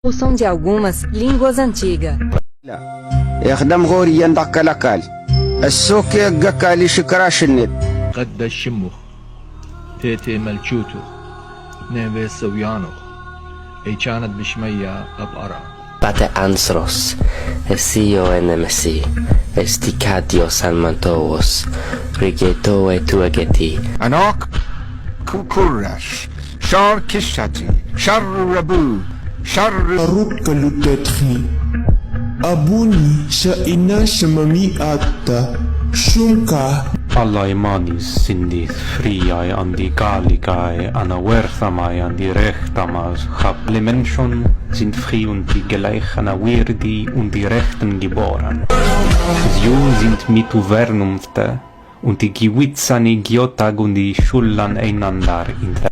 O som de algumas línguas antigas. يخدم غوريا دقلقال السوق يقكالي شكراش النت قد الشمخ تيتي ملشوتو نيفي سويانو اي كانت بشمية أبقرا Pate ansros, esio enemesi, esticadios almantovos, rigetoe tuageti. أناك كوكورش شار كشتي شر ربو شر Aruk kalutetri. Abuni sa ina sa mamiata. Sumka. Alla imanis sindith friae andi gallicae anaverthamae andi rechtamas hab le Menschen sind fri und die gleich anavirdi und die Rechten geboren. Sie sind mit Uvernumte und die Giwitzani Giotag und die Schullan einander in